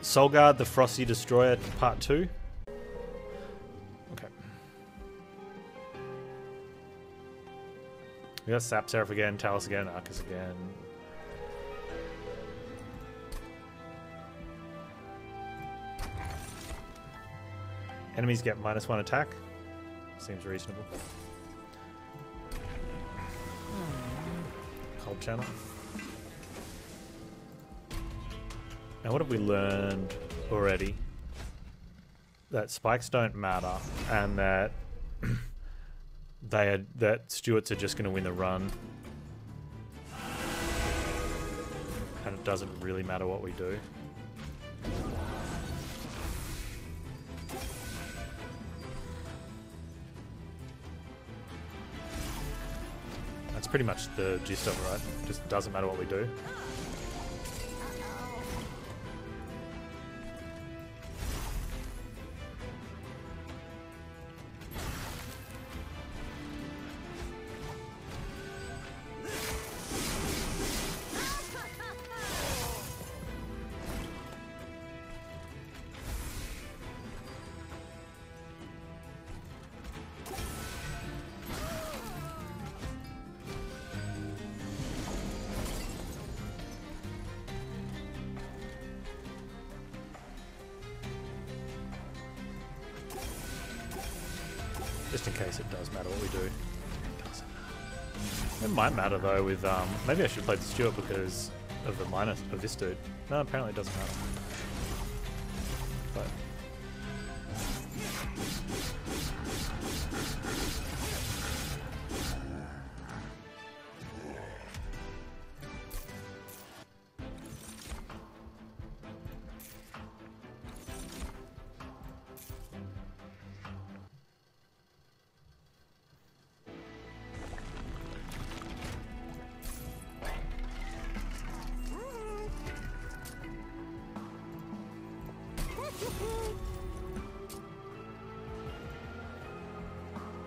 Soulguard, the Frosty Destroyer, Part 2. Okay. We got Sap Seraph again, Talus again, Arcus again. Enemies get -1 attack. Seems reasonable. Cold channel. Now, what have we learned already? That spikes don't matter, and that that Stewards are just going to win the run, and it doesn't really matter what we do. That's pretty much the gist of it, right? Just doesn't matter what we do. Just in case it does matter what we do. It doesn't matter. It might matter though with, maybe I should play the Steward because of the minus of this dude. No, apparently it doesn't matter. But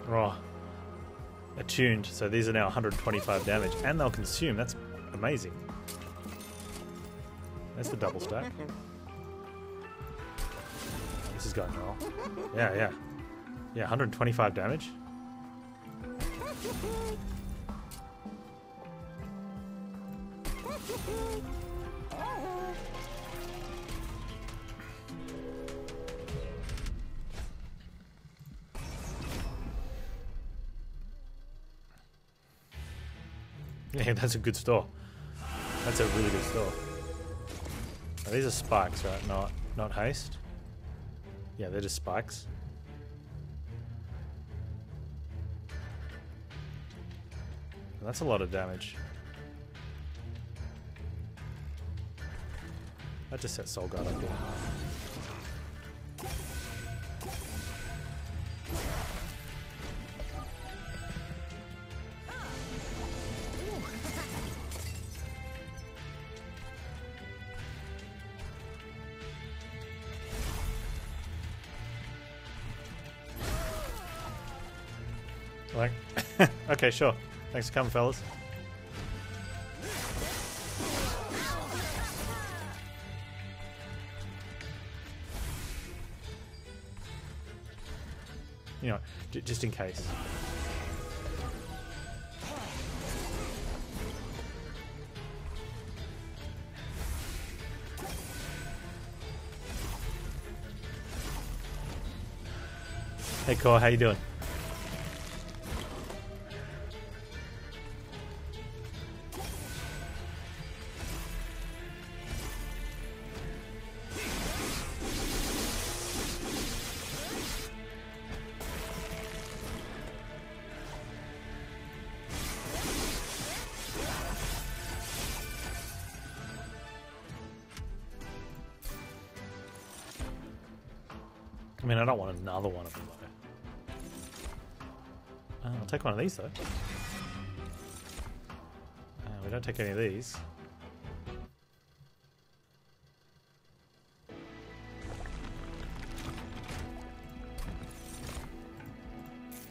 oh, attuned. So these are now 125 damage, and they'll consume. That's amazing. That's the double stack. This is going well. Yeah. 125 damage. Yeah, that's a good store. That's a really good store. Now, these are spikes, right? Not haste. Yeah, they're just spikes. And that's a lot of damage. I just set Soul Guard up here. Like, okay, sure. Thanks for coming, fellas. You know, just in case. Hey, Core, how you doing? I mean, I don't want another one of them, though. I'll take one of these, though. We don't take any of these.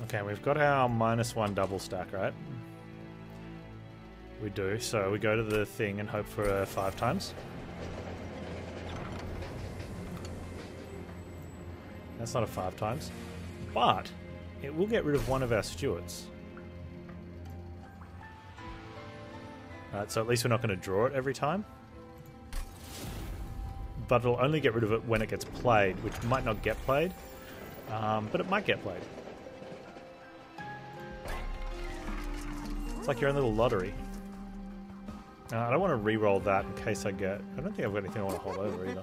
Okay, we've got our -1 double stack, right? We do, so we go to the thing and hope for 5 times. That's not a 5 times. But it will get rid of one of our stewards. Alright, so at least we're not going to draw it every time. But it'll only get rid of it when it gets played, which might not get played. But it might get played. It's like your own little lottery. I don't want to re-roll that in case I get... I don't think I've got anything I want to hold over either.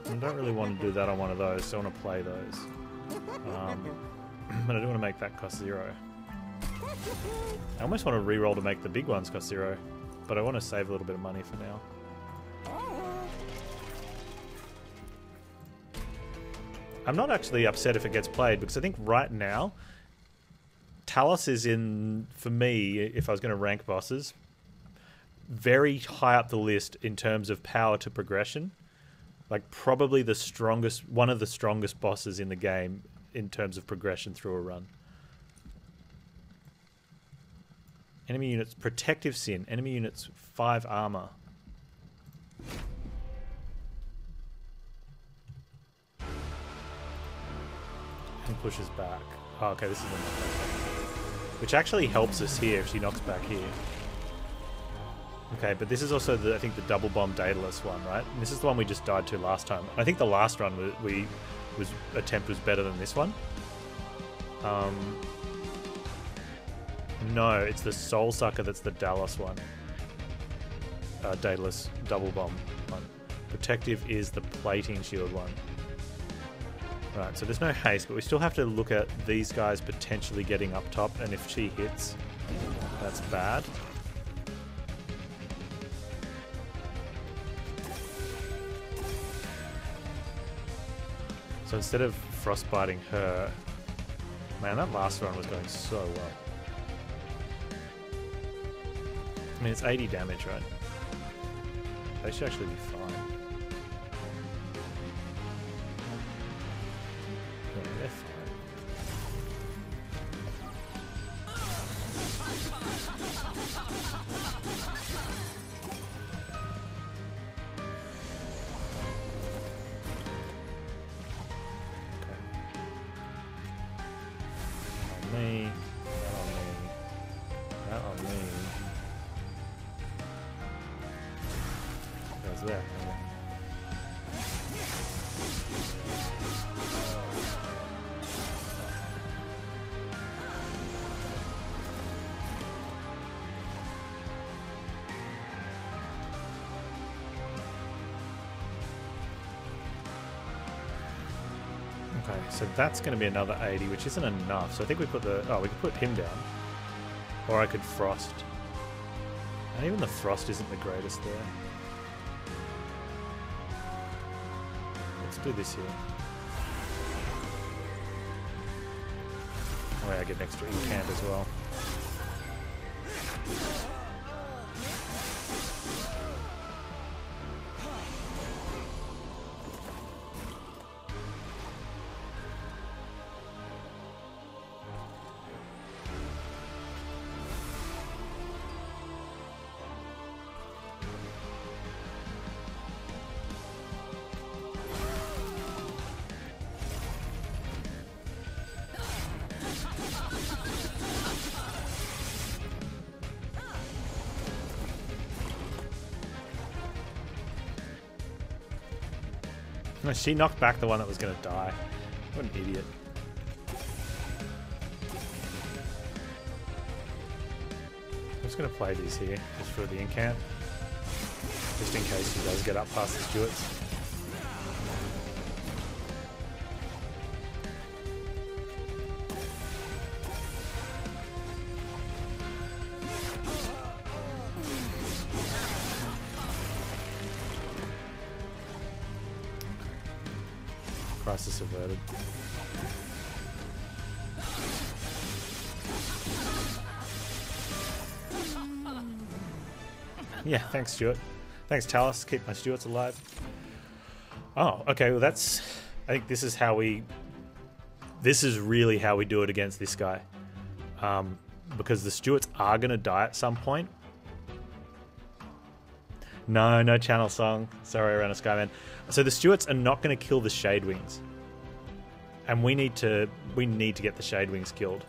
I don't really want to do that on one of those, so I want to play those. But I do want to make that cost 0. I almost want to re-roll to make the big ones cost 0, but I want to save a little bit of money for now. I'm not actually upset if it gets played, because I think right now, Talos is in, for me, if I was going to rank bosses, very high up the list in terms of power to progression. Like, probably the strongest, one of the strongest bosses in the game in terms of progression through a run. Enemy units, protective sin. Enemy units, 5 armor. And pushes back. Oh, okay, this is the knockback. Which actually helps us here if she knocks back here. Okay, but this is also, the, I think, the double bomb Daedalus one, right? And this is the one we just died to last time. I think the last run attempt was better than this one. No, it's the Soul Sucker that's the Dallas one. Daedalus double bomb one. Protective is the plating shield one. Right, so there's no haste, but we still have to look at these guys potentially getting up top, and if she hits, that's bad. So instead of frostbiting her... Man, that last run was going so well. I mean, it's 80 damage, right? They should actually be fine. Yeah, they're fine. Me, that on me. Goes there. Okay, so that's going to be another 80, which isn't enough. So I think we put the... Oh, we could put him down. Or I could frost. And even the frost isn't the greatest there. Let's do this here. Oh yeah, I get an extra E-camp as well. She knocked back the one that was going to die. What an idiot. I'm just going to play these here, just for the incant. Just in case he does get up past the Stewards. Crisis averted. Yeah, thanks, Stuart. Thanks, Talos. Keep my Stuarts alive. Oh, okay. Well, that's... I think this is how we... This is really how we do it against this guy. Because the Stuarts are going to die at some point. No, no channel song. Sorry, Rana Skyman. So the Stewards are not going to kill the Shade Wings. And we need to get the Shade Wings killed.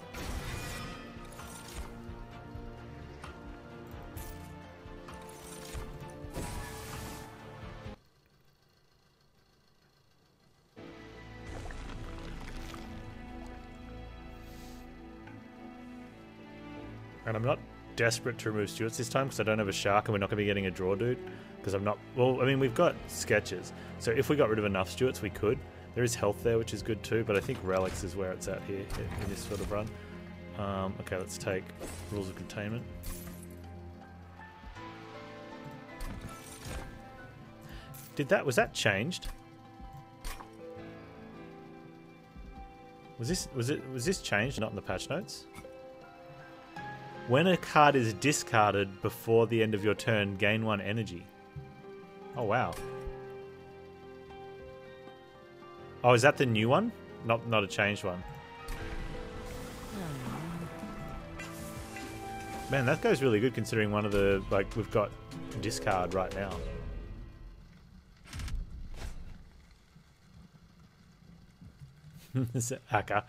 And I'm not desperate to remove Stewards this time because I don't have a shark and we're not going to be getting a draw dude. Because I'm not... Well, I mean, we've got sketches. So if we got rid of enough Stewards, we could. There is health there, which is good too. But I think relics is where it's at here in this sort of run. Okay, let's take rules of containment. Was that changed? Was this changed? Not in the patch notes. When a card is discarded before the end of your turn, gain 1 energy. Oh wow. Oh, is that the new one? Not a changed one. Man, that goes really good considering one of the, like, we've got discard right now. Aka.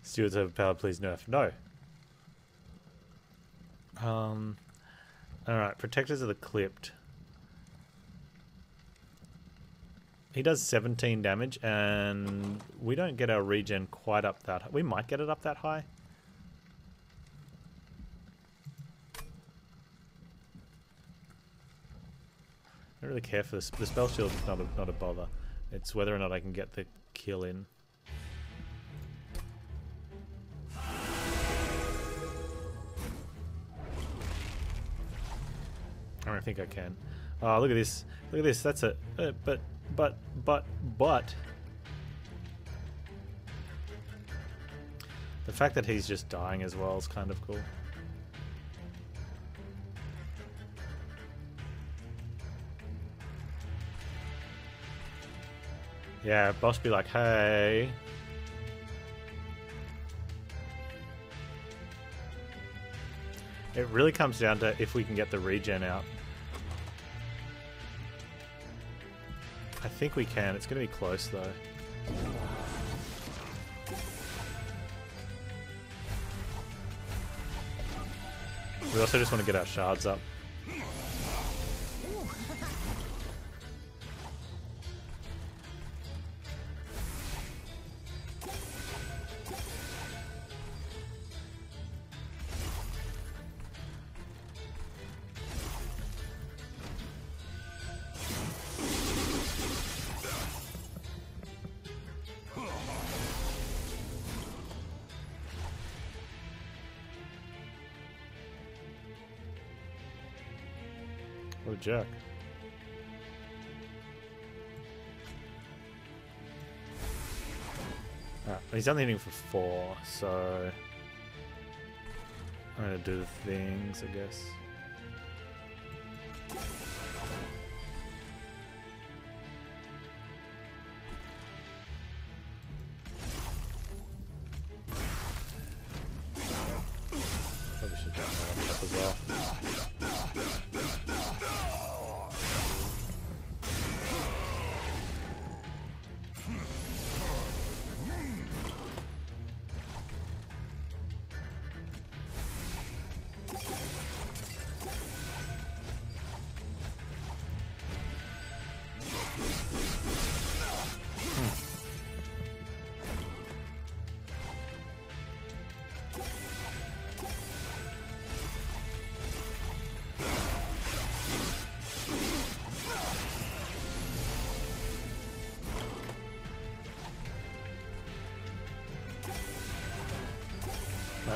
Stewards have power, please nerf. No. Alright, Protectors of the Clipped. He does 17 damage, and we don't get our regen quite up that high. We might get it up that high. I don't really care for this. The spell shield is not a bother. It's whether or not I can get the kill in. I don't think I can. Oh, look at this. Look at this. That's a... but... The fact that he's just dying as well is kind of cool. Yeah, boss be like, hey... It really comes down to if we can get the regen out. I think we can. It's going to be close, though. We also just want to get our shards up. What a jerk. He's only hitting for 4, so I'm gonna do the things, I guess. Probably should get that up as well.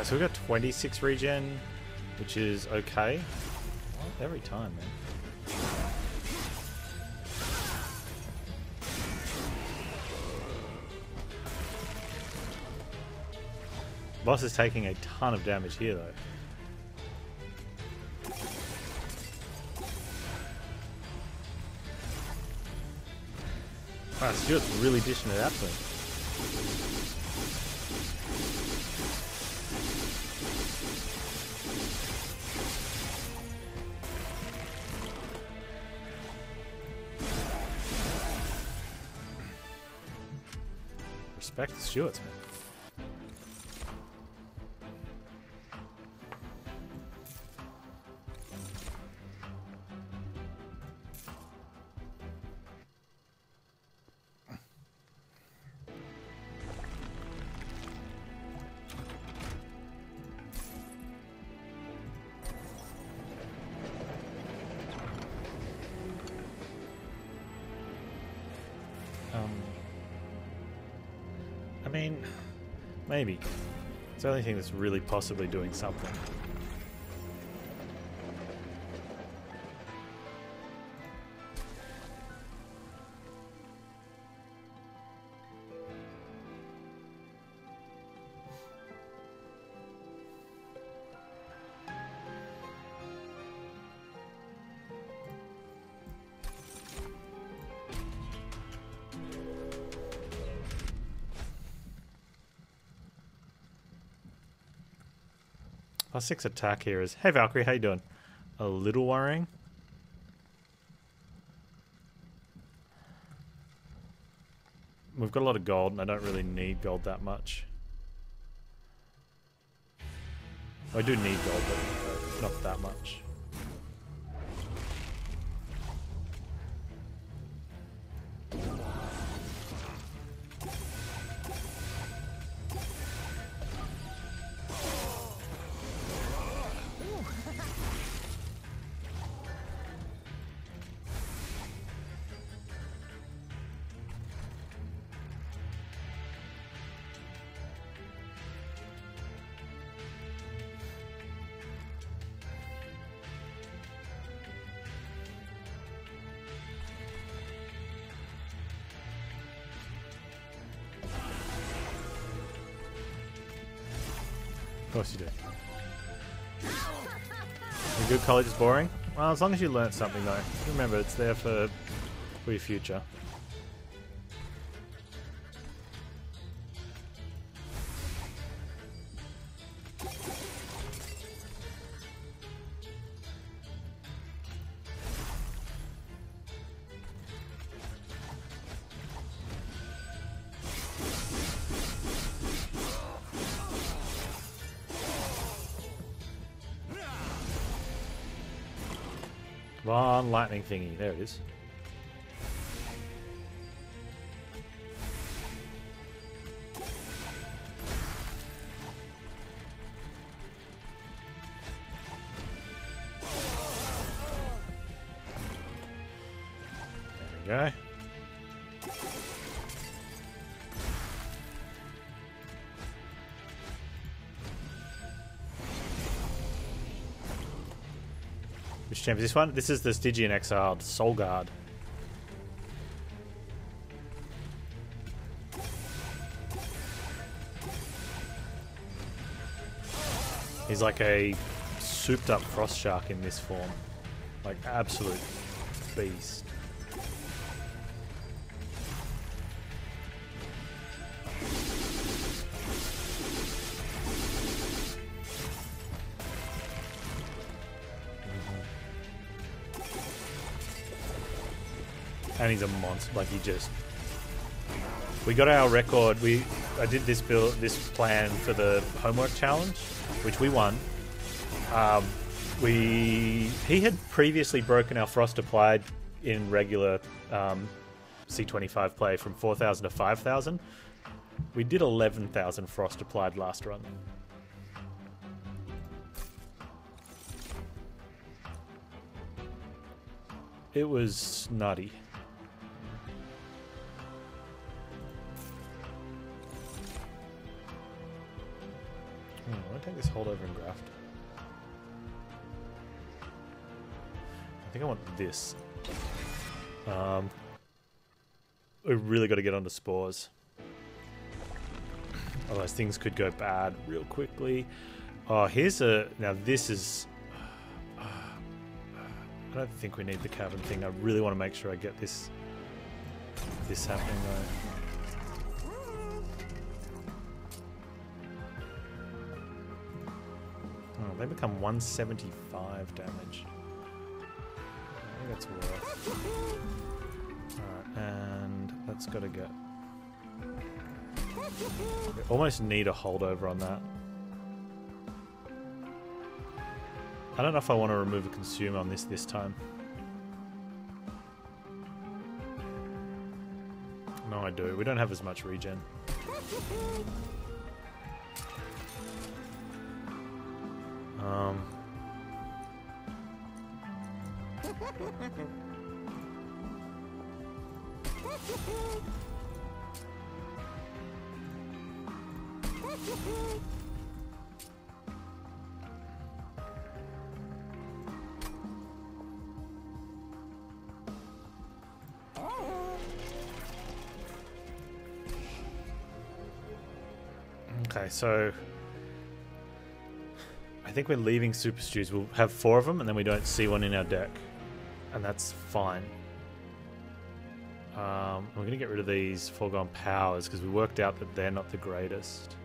So we got 26 regen, which is okay. Well, every time, man. Boss is taking a ton of damage here, though. Wow, Stewart's really dishing it out to him. Back to Stewart's, man. I mean, maybe. It's the only thing that's really possibly doing something. +6 attack here is... Hey Valkyrie, how you doing? A little worrying. We've got a lot of gold and I don't really need gold that much. I do need gold, but not that much. Of course you do. A good college is boring? Well, as long as you learnt something though. Remember, it's there for your future. One lightning thingy. There it is. There we go. Which champ is this one? This is the Stygian Exiled Soul Guard. He's like a souped up frost shark in this form. Like absolute beast. And he's a monster. Like he just... We got our record. I did this plan for the homework challenge, which we won. He had previously broken our frost applied in regular C25 play from 4,000 to 5,000. We did 11,000 frost applied last run. It was nutty. I want to take this holdover and graft. I think I want this. We really got to get onto spores. Otherwise things could go bad real quickly. Oh, here's a... Now this is... I don't think we need the cavern thing. I really want to make sure I get this happening though. Oh, they become 175 damage. I think that's worth. Alright, and that's got to get... We almost need a holdover on that. I don't know if I want to remove a consumer on this time. No, I do. We don't have as much regen. Okay, so I think we're leaving Super Stews. We'll have 4 of them, and then we don't see one in our deck, and that's fine. We're going to get rid of these foregone powers because we worked out that they're not the greatest.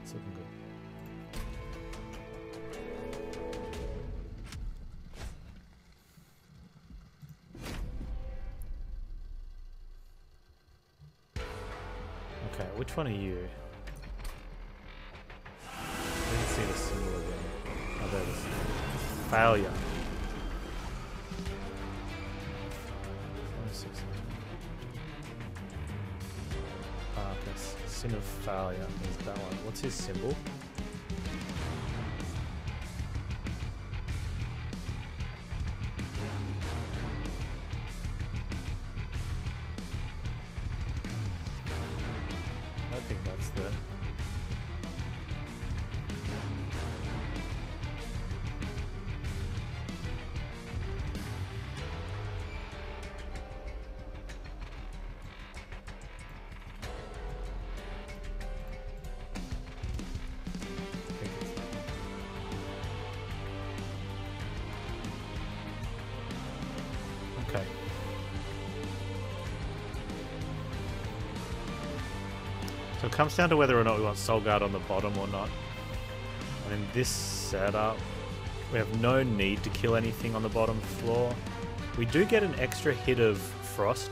It's looking good. Okay, which one are you? I didn't see the symbol again. Oh, there it is. Failure. 26. Ah, okay. Sin of failure is that one. What's his symbol? I think that's the... Okay. So it comes down to whether or not we want Soul Guard on the bottom or not. And in this setup, we have no need to kill anything on the bottom floor. We do get an extra hit of Frost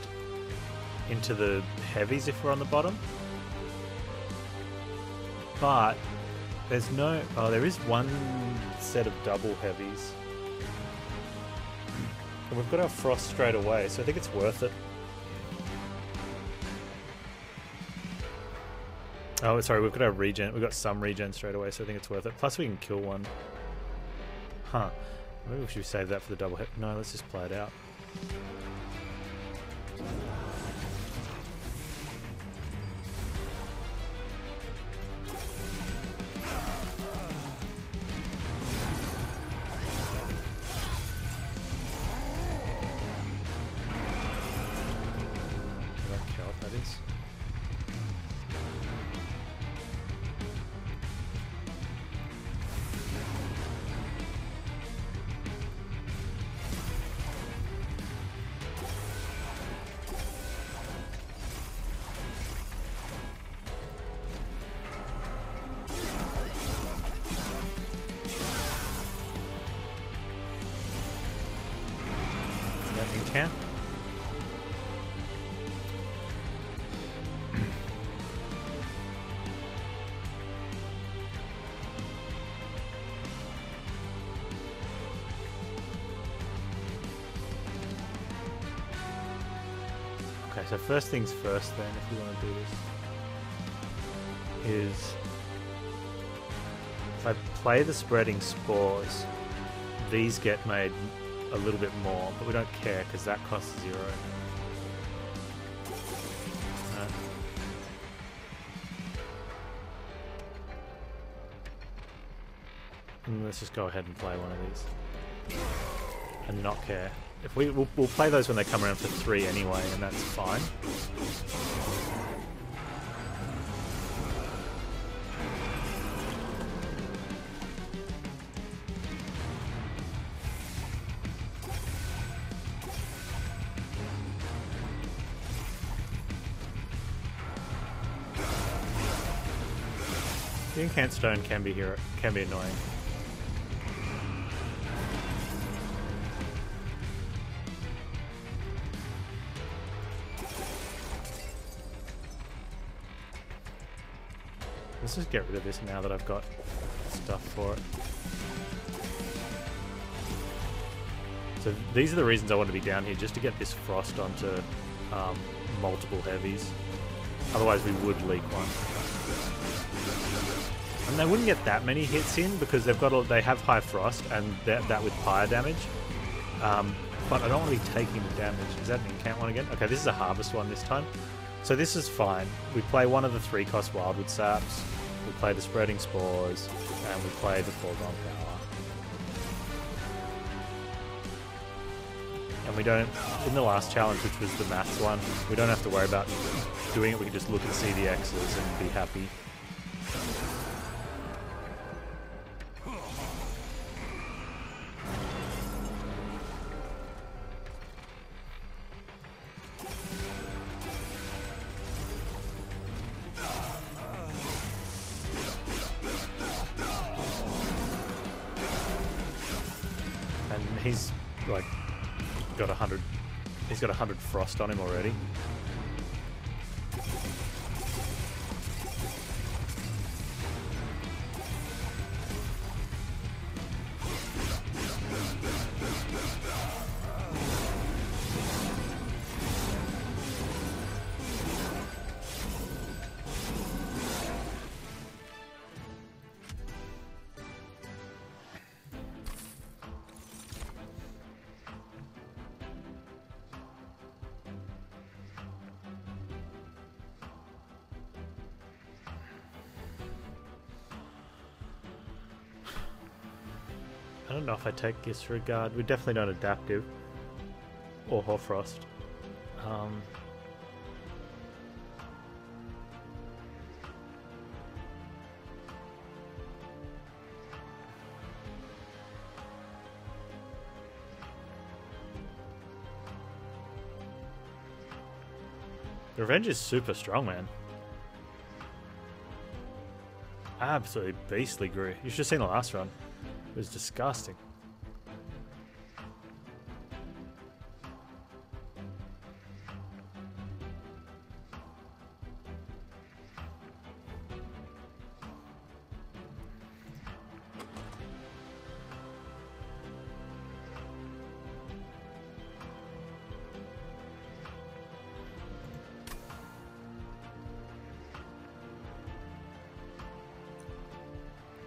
into the heavies if we're on the bottom. But there's no... Oh, there is one set of double heavies. And we've got our Frost straight away, so I think it's worth it. Oh, sorry, we've got our regen. We've got some regen straight away, so I think it's worth it. Plus we can kill one. Huh. Maybe we should save that for the double hit. No, let's just play it out. I don't care what that is. Can. Okay, so first things first then, if we want to do this, is if I play the spreading spores, these get made a little bit more, but we don't care because that costs 0. And let's just go ahead and play one of these and not care. If we'll play those when they come around for 3 anyway, and that's fine. The incant stone can be annoying. Let's just get rid of this now that I've got stuff for it. So these are the reasons I want to be down here, just to get this frost onto multiple heavies. Otherwise we would leak one. And they wouldn't get that many hits in because they have high frost and that with fire damage. But I don't want to be taking the damage. Is that an incant one again? Okay, this is a harvest one this time. So this is fine. We play one of the 3-cost wildwood saps, we play the spreading spores, and we play the foregone power. And we don't, in the last challenge, which was the maths one, we don't have to worry about doing it. We can just look and see the X's and be happy. He's like got 100. He's got 100 frost on him already. I don't know if I take Disregard. We definitely don't Adaptive. Or Hoarfrost. Revenge is super strong, man. Absolutely beastly grew. You should have seen the last run. It was disgusting.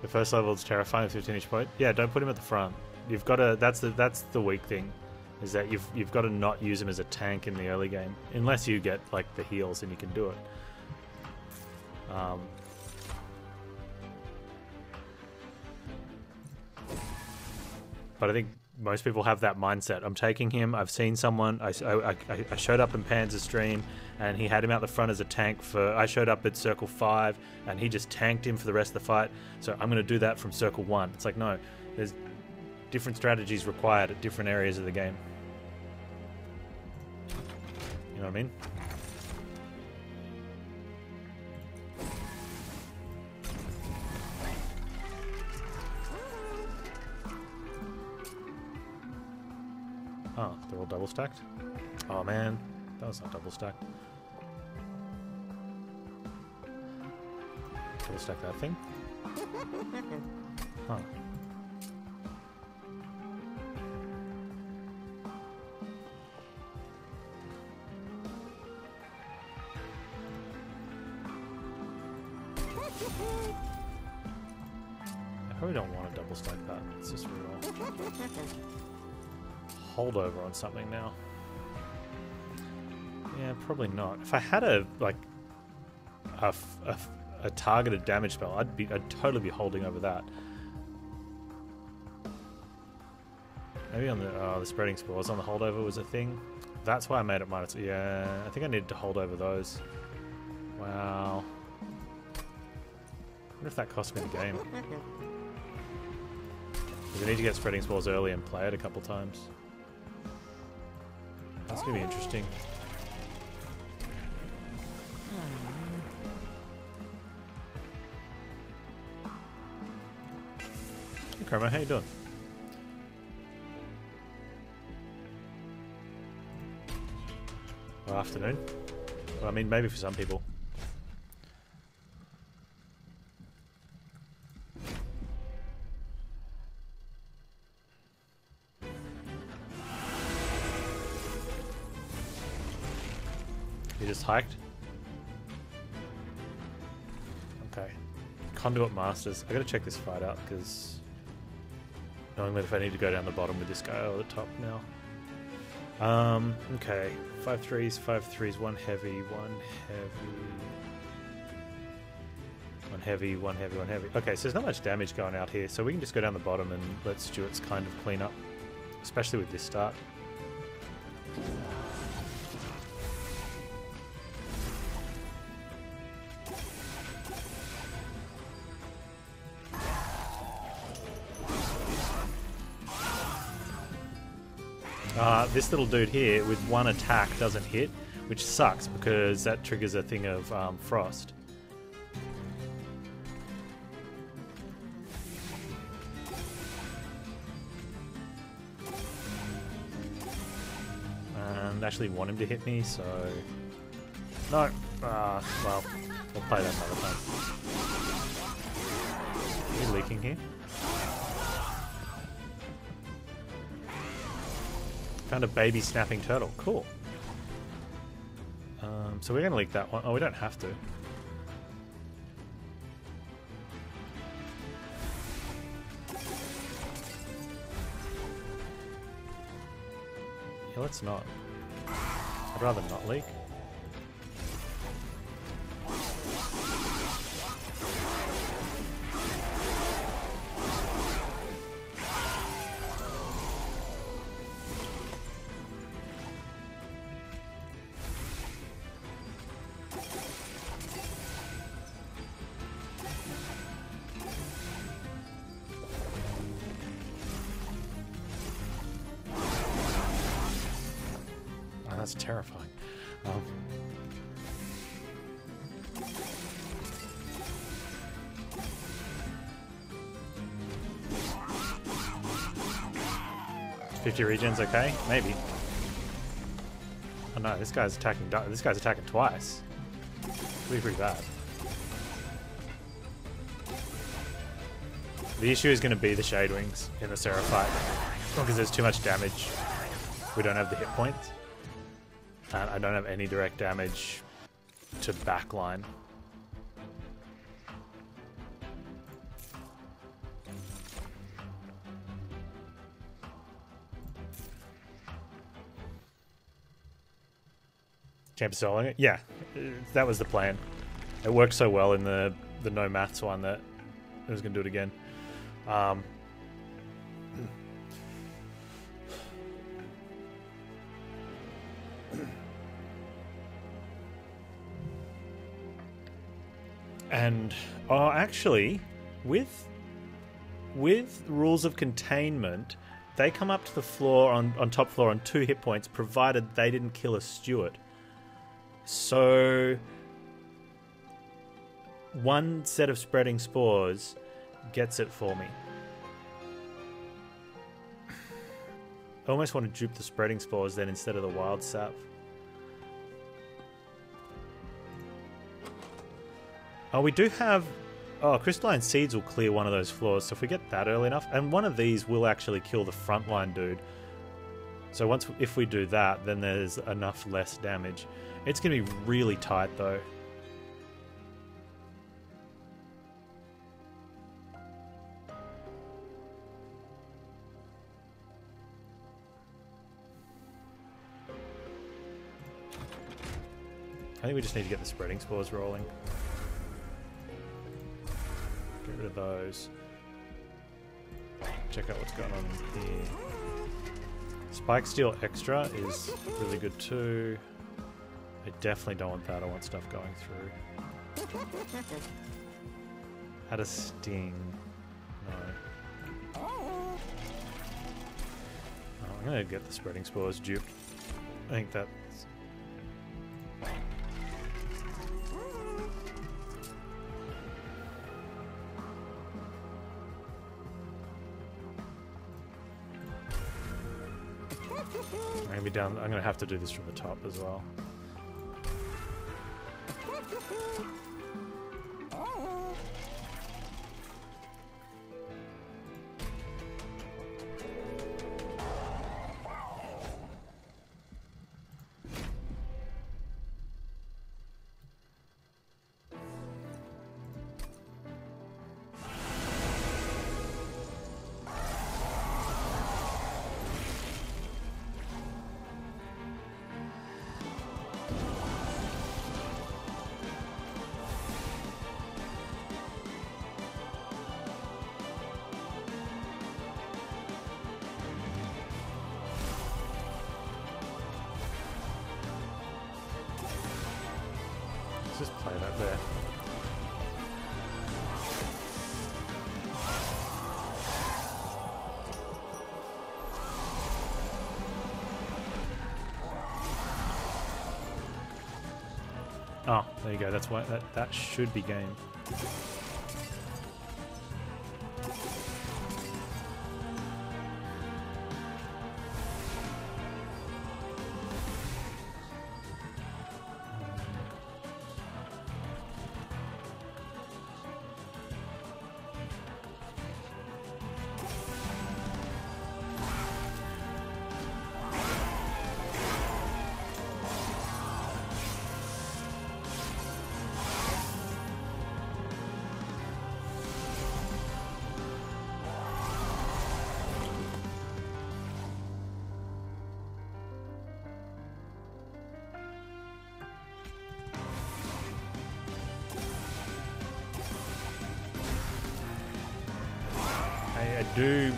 The first level is terrifying with 15 each point. Yeah, don't put him at the front. You've got to. That's the weak thing, is that you've got to not use him as a tank in the early game, unless you get like the heals and you can do it. But I think most people have that mindset. I'm taking him. I've seen someone. I showed up in Panz's stream, and he had him out the front as a tank for. I showed up at Circle 5, and he just tanked him for the rest of the fight. So I'm going to do that from Circle 1. It's like, no, there's different strategies required at different areas of the game. You know what I mean? Oh, they're all double stacked? Oh man, that was not double stacked. Double stack that thing? Huh. I probably don't want to double stack that. It's just real. Holdover on something now. Yeah, probably not. If I had a targeted damage spell, I'd totally be holding over that. Maybe on the spreading spores on the holdover was a thing. That's why I made it minus. Yeah, I think I needed to hold over those. Wow. I wonder if that cost me the game. Because I need to get spreading spores early and play it a couple times. That's gonna be interesting. Chromo, how you doing? Well, afternoon. Well, I mean, maybe for some people. You just hiked? Okay. Conduit Masters. I gotta check this fight out, because knowing that if I need to go down the bottom with this guy or the top now. Okay. 5 threes, 5 threes, 1 heavy, 1 heavy. 1 heavy, 1 heavy, 1 heavy. Okay, so there's not much damage going out here, so we can just go down the bottom and let Stewart's kind of clean up. Especially with this start. This little dude here with 1 attack doesn't hit, which sucks because that triggers a thing of frost. And actually want him to hit me, so... No! Well, we'll play that another time. Are you leaking here? Found a baby snapping turtle. Cool. So we're going to leak that one. Oh, we don't have to. Yeah, let's not. I'd rather not leak. That's terrifying. $50 regens, okay? Maybe. Oh no, this guy's attacking. This guy's attacking twice. Pretty bad. The issue is going to be the Shade Wings in the Seraph fight because there's too much damage. We don't have the hit points. And I don't have any direct damage to backline. Champ soloing it? Yeah, that was the plan. It worked so well in the no maths one that I was going to do it again. And actually, with rules of containment, they come up to the floor on top floor on 2 hit points, provided they didn't kill a Steward. So 1 set of spreading spores gets it for me. I almost want to dupe the spreading spores then instead of the wild sap. Oh, we do have... Oh, crystalline seeds will clear one of those floors, so if we get that early enough... And one of these will actually kill the frontline dude. So if we do that, then there's enough less damage. It's going to be really tight, though. I think we just need to get the spreading spores rolling. Get rid of those. Check out what's going on here. Spike Steel Extra is really good too. I definitely don't want that. I want stuff going through. Had a sting. No. Oh, I'm going to get the spreading spores duped. I think that's... gonna be down. I'm gonna have to do this from the top as well. Just play that there. Oh, there you go. That's why that should be game. I do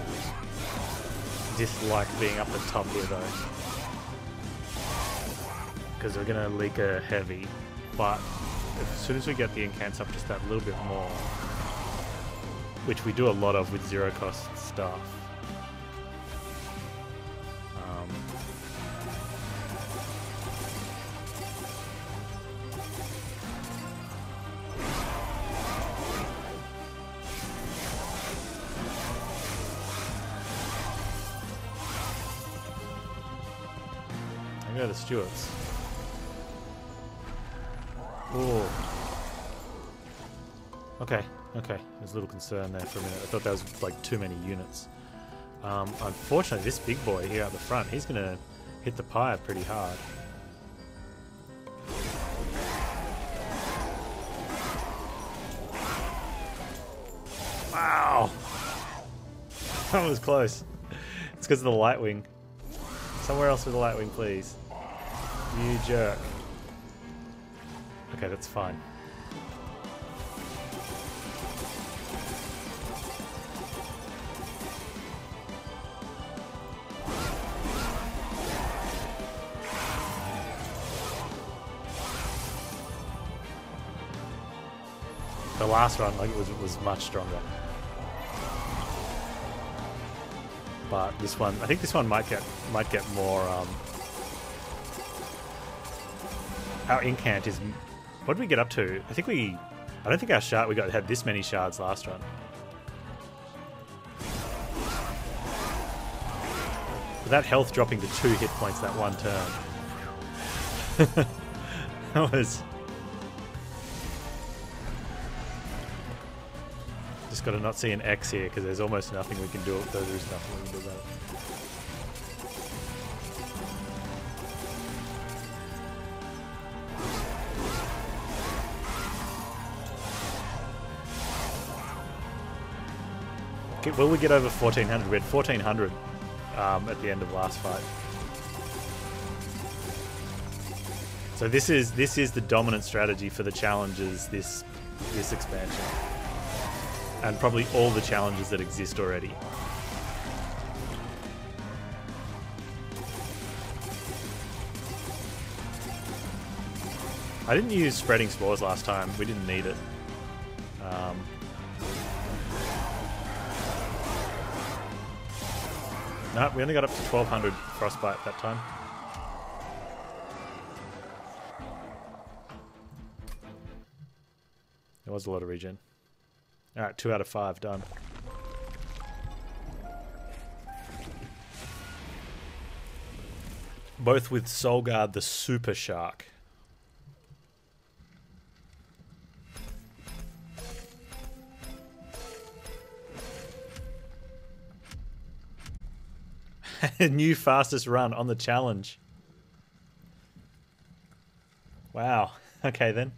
dislike being up the top here though, because we're going to leak a heavy, but as soon as we get the incants up just that little bit more, which we do a lot of with zero cost stuff, go to the Stewards. Oh. Okay, okay. There's a little concern there for a minute. I thought that was like too many units. Unfortunately, this big boy here at the front, he's going to hit the pyre pretty hard. Wow! That was close. It's because of the light wing. Somewhere else with the light wing, please. You jerk. Okay, that's fine. The last run, like, it was much stronger. But this one, I think this one might get more. Our incant is. What did we get up to? I don't think our shard we had this many shards last run. But that health dropping to 2 hit points that one turn. That was. Just got to not see an X here because there's almost nothing we can do. There is nothing we can do about it. Okay, will we get over 1400? We had 1400 at the end of last fight. So this is the dominant strategy for the challenges this expansion. And probably all the challenges that exist already. I didn't use spreading spores last time. We didn't need it. No, we only got up to 1200 frostbite that time. There was a lot of regen. Alright, 2 out of 5 done. both with Solgard the Super Shark. New fastest run on the challenge. Wow. Okay then.